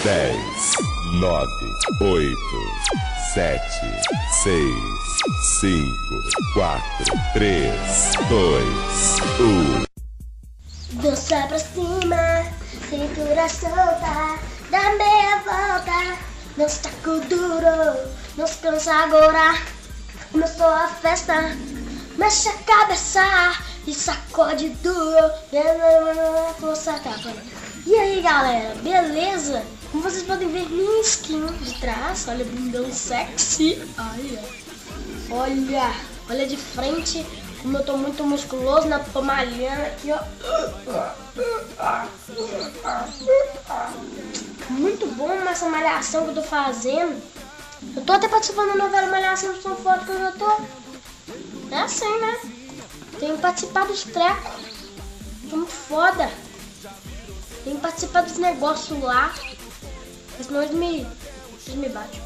10, 9, 8, 7, 6, 5, 4, 3, 2, 1. Dança pra cima, cintura solta, dá meia volta, dança com duro, não se cansa agora. Começou a festa, mexe a cabeça e sacode duro, força capa. E aí galera, beleza? Como vocês podem ver minha skin de trás, olha o bundão sexy, olha de frente. Como eu tô muito musculoso, tô malhando aqui, ó. Muito bom essa malhação que eu tô fazendo. Eu tô até participando da novela Malhação de São Foto que eu já tô. É assim, né? Tenho que participar dos trecos. Tô muito foda. Tenho que participar dos negócios lá. Porque senão eles me batem.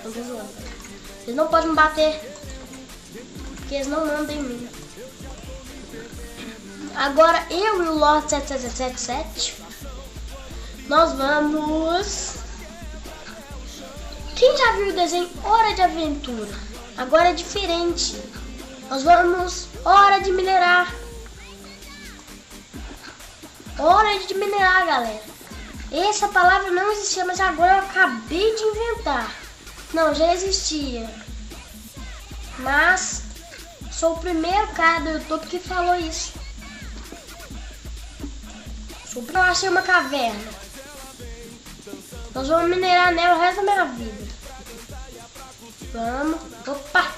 Eles não podem me bater. Porque eles não mandam em mim. Agora eu e o Lord 7777 nós vamos... Quem já viu o desenho Hora de Aventura? Agora é diferente. Nós vamos... Hora de minerar. Hora de minerar, galera. Essa palavra não existia, mas agora eu acabei de inventar. Não, já existia. Mas... sou o primeiro cara do YouTube que falou isso. Eu achei uma caverna. Nós vamos minerar nela o resto da minha vida. Vamos. Opa!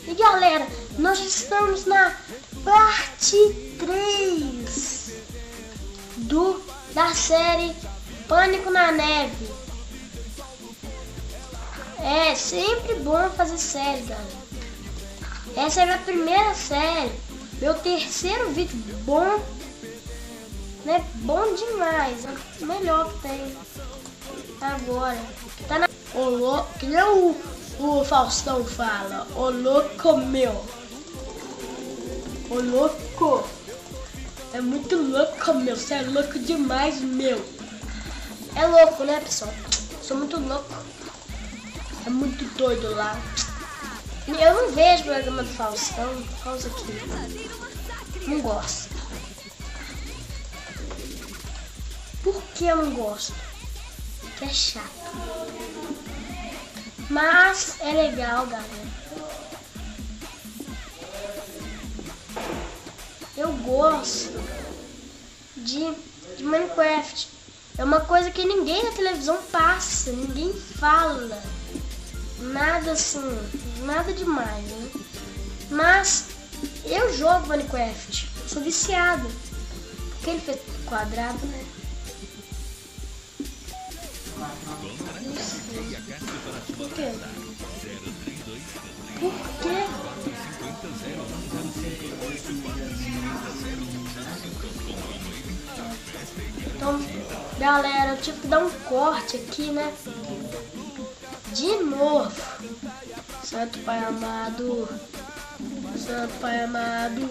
E galera, nós estamos na parte 3 da série Pânico na Neve. É sempre bom fazer série, galera. Essa é a minha primeira série, meu terceiro vídeo bom, né? Bom demais, é o melhor que tem agora. Tá na... que nem o Faustão fala, ô louco meu, ô louco, é muito louco meu, você é louco demais meu. É louco, né pessoal? Sou muito louco, é muito doido lá. Eu não vejo o programa do Faustão por causa que não gosto. Por que eu não gosto? Porque é chato. Mas é legal, galera. Eu gosto de Minecraft. É uma coisa que ninguém na televisão passa, ninguém fala. Nada assim, nada demais, né? Mas eu jogo Minecraft, sou viciado. Porque ele fez quadrado, né? Por quê? Por quê? Então, galera, eu tive que dar um corte aqui, né? De novo. Santo Pai amado. Santo Pai amado.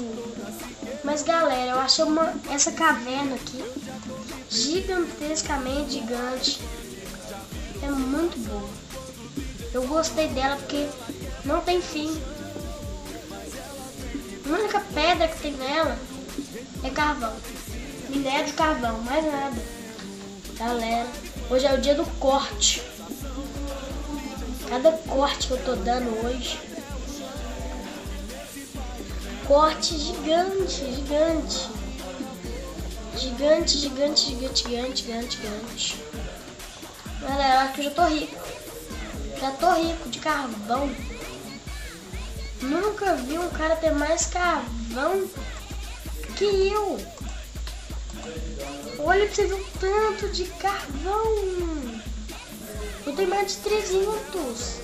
Mas galera, eu achei essa caverna aqui gigantescamente gigante. É muito boa. Eu gostei dela porque não tem fim. A única pedra que tem nela é carvão. Minério de carvão, mais nada. Galera, hoje é o dia do corte. Cada corte que eu tô dando hoje. Corte gigante, gigante. Gigante, gigante, gigante, gigante, gigante, gigante. Galera, acho que eu já tô rico. Já tô rico de carvão. Nunca vi um cara ter mais carvão que eu. Olha pra você ver o tanto de carvão. Eu tenho mais de 300.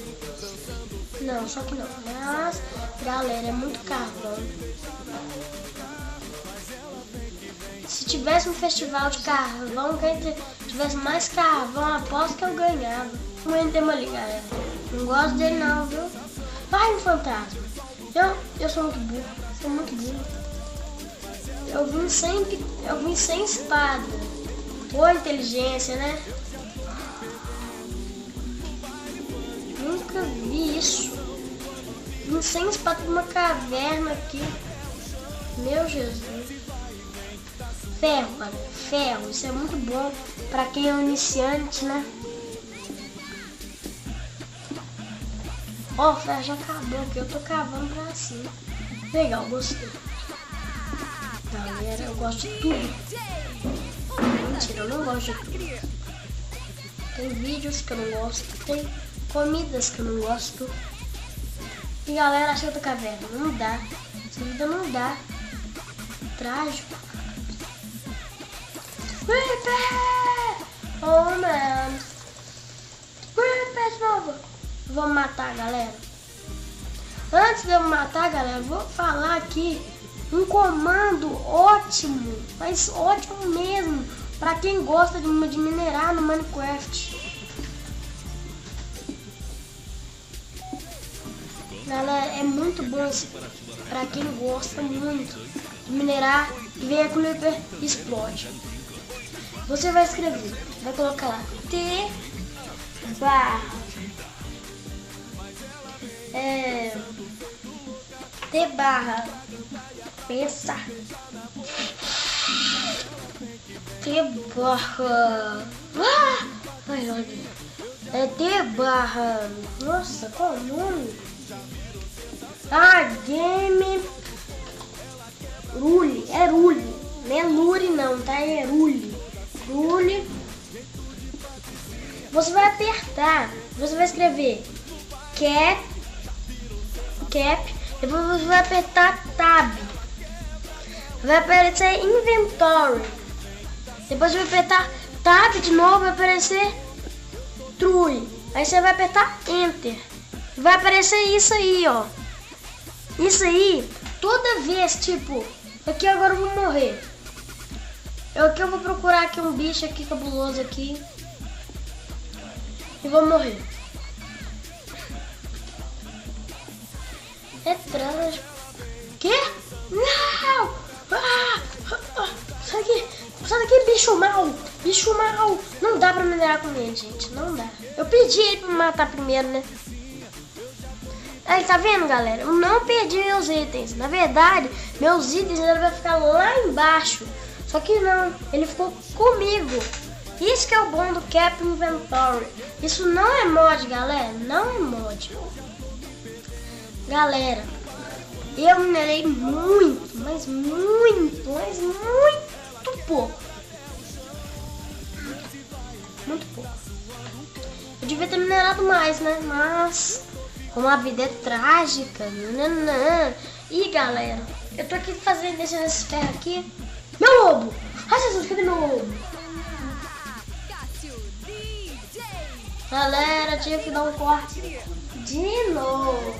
Não, só que não. Mas, galera, é muito carvão. Se tivesse um festival de carvão, quem tivesse mais carvão, aposto que eu ganhava. Não entremos ali, galera. Não gosto dele não, viu? Vai, um fantasma. Eu sou muito burro. Sou muito burro. Eu vim sem espada. Boa inteligência, né? Nunca vi isso. Incenso para uma caverna aqui. Meu Jesus. Ferro, galera. Ferro. Isso é muito bom para quem é um iniciante, né? Ó, o ferro já acabou aqui. Eu tô cavando pra cima. Legal, gostei. Galera, eu gosto de tudo. Mentira, eu não gosto de tudo. Tem vídeos que eu não gosto. Tem comidas que eu não gosto. E galera, achei outra caverna. Não dá. Essa vida não dá. Trágico. Creeper! Oh, man. Creeper de novo. Vou matar, galera. Antes de eu matar, galera, vou falar aqui um comando ótimo. Mas ótimo mesmo. Pra quem gosta de minerar no Minecraft. Galera, é muito bom pra quem gosta muito de minerar e vem a Creeper e explode. Você vai escrever, vai colocar lá T barra T barra pensar T barra T barra, nossa, qual o nome? Game Rule, é Rule, não é Lure não, tá? É Rule. Rule. Você vai apertar, você vai escrever cap, depois você vai apertar tab, vai aparecer inventory, depois você vai apertar tab de novo, vai aparecer true, aí você vai apertar enter, vai aparecer isso aí, ó. Isso aí, toda vez, tipo, aqui agora eu vou morrer. Eu vou procurar aqui um bicho aqui cabuloso aqui. E vou morrer. É trágico. Quê? Não! Sai daqui, bicho mal! Bicho mal! Não dá pra minerar com ele, gente. Não dá. Eu pedi ele pra me matar primeiro, né? Aí, tá vendo, galera? Eu não perdi meus itens. Na verdade, meus itens ele vai ficar lá embaixo. Só que não, ele ficou comigo. Isso que é o bom do Cap Inventory. Isso não é mod, galera. Não é mod. Galera, eu minerei muito, mas muito pouco. Muito pouco. Eu devia ter minerado mais, né? Mas como a vida é trágica, nananã. E galera, eu tô aqui deixando esse ferro aqui. Meu lobo! Ai Jesus, cadê meu lobo? Galera, tinha que dar um corte de novo.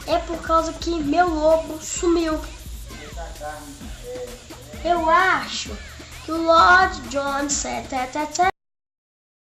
É por causa que meu lobo sumiu. Eu acho que o Lord John